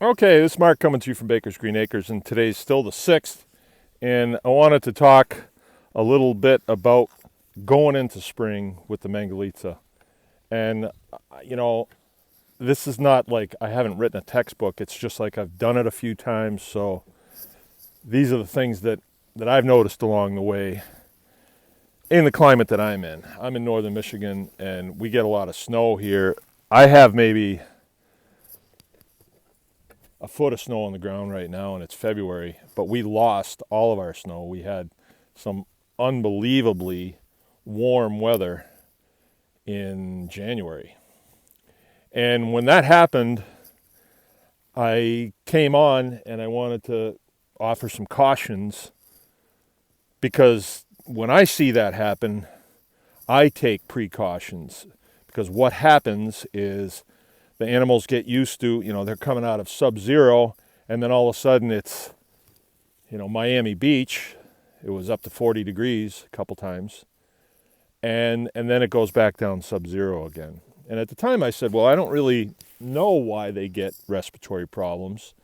Okay, this is Mark coming to you from Baker's Green Acres, and today's still the 6th, and I wanted to talk a little bit about going into spring with the Mangalitsa. And, you know, this is not like I haven't written a textbook, it's just like I've done it a few times, so these are the things that I've noticed along the way in the climate that I'm in. I'm in northern Michigan, and we get a lot of snow here. I have maybe a foot of snow on the ground right now, and it's February, but we lost all of our snow. We had some unbelievably warm weather in January. And when that happened, I came on and I wanted to offer some cautions, because when I see that happen, I take precautions, because what happens is the animals get used to, they're coming out of sub-zero, and then all of a sudden it's, Miami Beach. It was up to 40 degrees a couple times. And then it goes back down sub-zero again. And at the time I said, well, I don't really know why they get respiratory problems,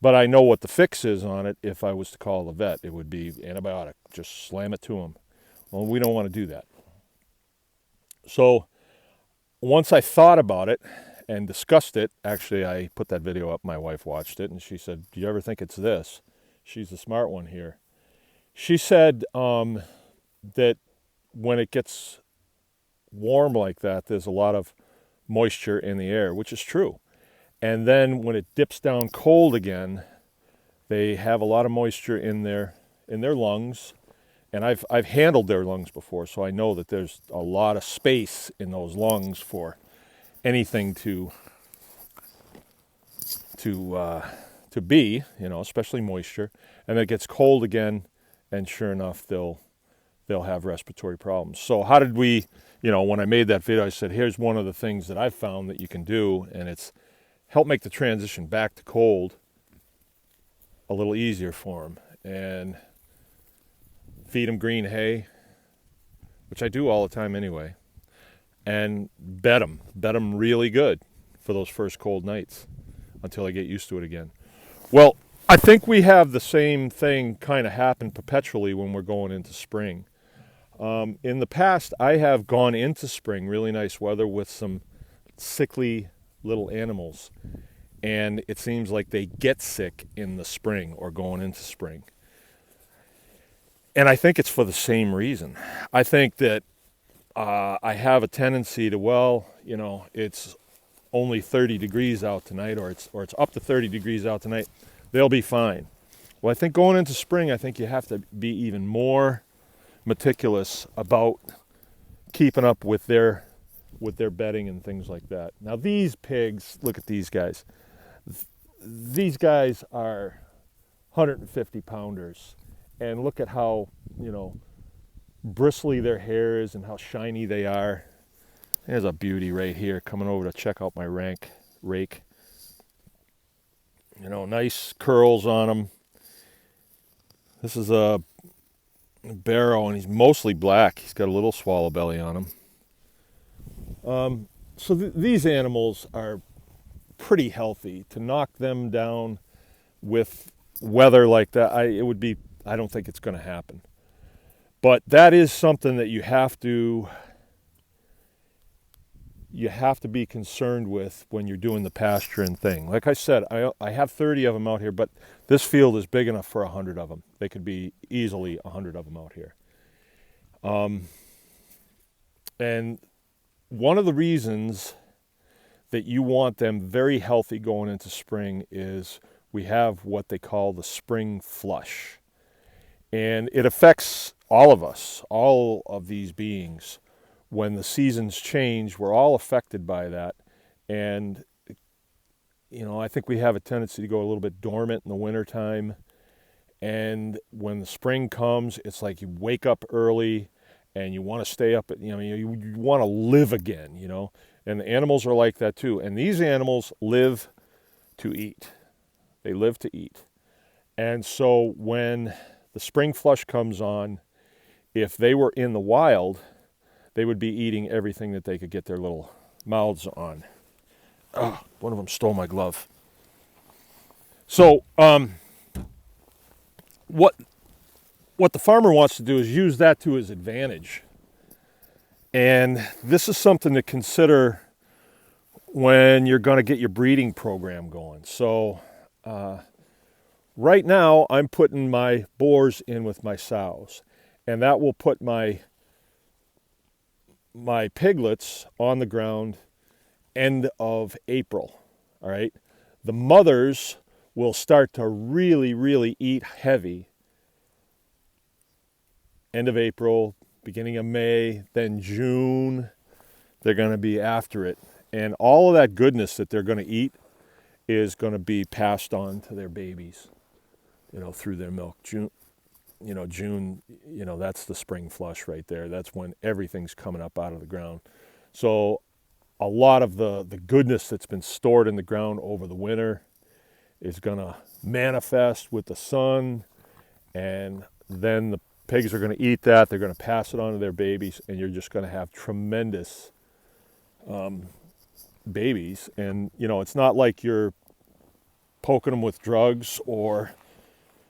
but I know what the fix is on it. If I was to call the vet, it would be antibiotic. Just slam it to them. Well, we don't want to do that. So once I thought about it and discussed it, actually I put that video up, my wife watched it, and she said, do you ever think it's this? She's the smart one here. She said that when it gets warm like that, there's a lot of moisture in the air, which is true. And then when it dips down cold again, they have a lot of moisture in their lungs. And I've handled their lungs before, so I know that there's a lot of space in those lungs for anything to be, especially moisture. And it gets cold again, and sure enough, they'll have respiratory problems. So how did we, when I made that video, I said, here's one of the things that I've found that you can do, and it's help make the transition back to cold a little easier for them. And feed them green hay, which I do all the time anyway, and bed them really good for those first cold nights until I get used to it again. Well, I think we have the same thing kind of happen perpetually when we're going into spring. In the past, I have gone into spring, really nice weather, with some sickly little animals, and it seems like they get sick in the spring or going into spring. And I think it's for the same reason. I think that I have a tendency to, it's only 30 degrees out tonight, or it's up to 30 degrees out tonight. They'll be fine. Well, I think going into spring, I think you have to be even more meticulous about keeping up with their bedding and things like that. Now, these pigs, look at these guys. These guys are 150 pounders. And look at how, bristly their hair is and how shiny they are. There's a beauty right here coming over to check out my rake. Nice curls on him. This is a barrow, and he's mostly black. He's got a little swallow belly on him. So these animals are pretty healthy. To knock them down with weather like that, I don't think it's going to happen. But that is something that you have to be concerned with when you're doing the pasturing thing. Like I said, I have 30 of them out here, but this field is big enough for 100 of them. They could be easily 100 of them out here. And one of the reasons that you want them very healthy going into spring is we have what they call the spring flush. And it affects all of us, all of these beings. When the seasons change, we're all affected by that. And, I think we have a tendency to go a little bit dormant in the wintertime. And when the spring comes, it's like you wake up early and you want to stay up, you want to live again, And the animals are like that too. And these animals live to eat. They live to eat. And so when the spring flush comes on, if they were in the wild, they would be eating everything that they could get their little mouths on. Oh, one of them stole my glove. So what the farmer wants to do is use that to his advantage. And this is something to consider when you're going to get your breeding program going. So right now I'm putting my boars in with my sows, and that will put my piglets on the ground end of April. All right. The mothers will start to really eat heavy end of April, beginning of May, then June. They're going to be after it. And all of that goodness that they're going to eat is going to be passed on to their babies, through their milk. June, that's the spring flush right there. That's when everything's coming up out of the ground. So a lot of the goodness that's been stored in the ground over the winter is going to manifest with the sun, and then the pigs are going to eat that. They're going to pass it on to their babies, and you're just going to have tremendous babies. And, it's not like you're poking them with drugs or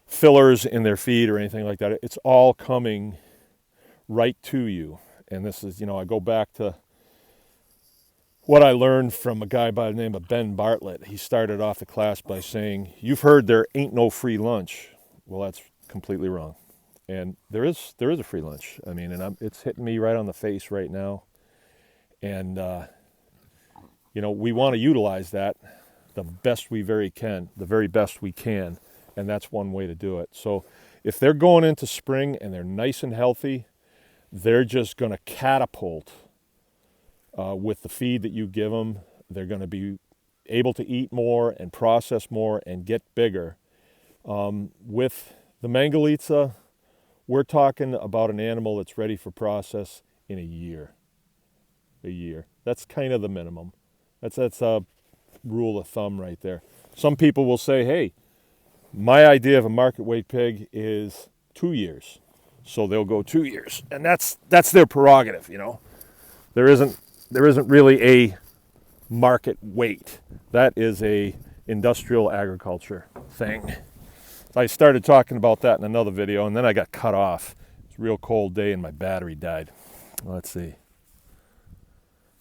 fillers in their feed or anything like that. It's all coming right to you. And this is, I go back to what I learned from a guy by the name of Ben Bartlett. He started off the class by saying, "You've heard there ain't no free lunch." Well, that's completely wrong. And there is a free lunch. I mean, and it's hitting me right on the face right now. And, we want to utilize that the very best we can. And that's one way to do it. So if they're going into spring and they're nice and healthy, they're just going to catapult with the feed that you give them. They're going to be able to eat more and process more and get bigger. With the Mangalitsa, we're talking about an animal that's ready for process in a year. That's kind of the minimum. That's a rule of thumb right there. Some people will say, hey, my idea of a market weight pig is 2 years. So they'll go 2 years. And that's their prerogative, There isn't really a market weight. That is a industrial agriculture thing. I started talking about that in another video, and then I got cut off. It's a real cold day, and my battery died. Let's see.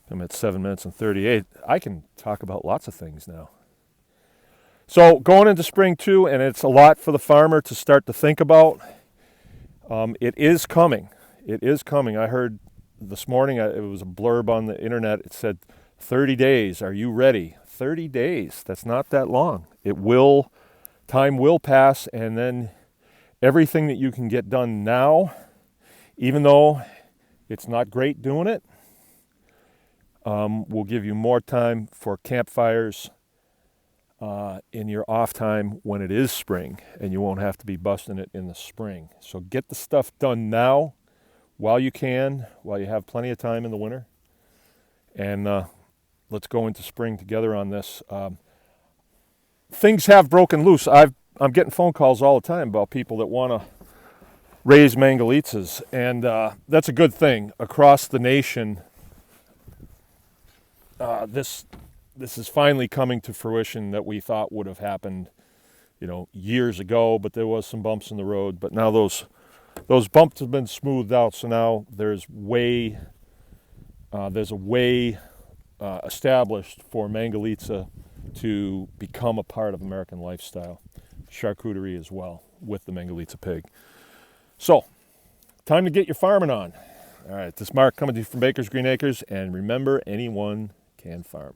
I'm at 7 minutes and 38. I can talk about lots of things now. So going into spring too, and it's a lot for the farmer to start to think about. It is coming. I heard this morning, it was a blurb on the internet. It said, 30 days, are you ready? 30 days, that's not that long. Time will pass, and then everything that you can get done now, even though it's not great doing it, will give you more time for campfires in your off time when it is spring, and you won't have to be busting it in the spring. So get the stuff done now while you can, while you have plenty of time in the winter, and let's go into spring together on this. Things have broken loose. I'm getting phone calls all the time about people that want to raise Mangalitsas, and that's a good thing. Across the nation, this is finally coming to fruition that we thought would have happened, years ago, but there was some bumps in the road. But now those bumps have been smoothed out, so now there's a way established for Mangalitsa to become a part of American lifestyle, charcuterie as well, with the Mangalitsa pig. So, time to get your farming on. All right, this is Mark coming to you from Baker's Green Acres, and remember, anyone can farm.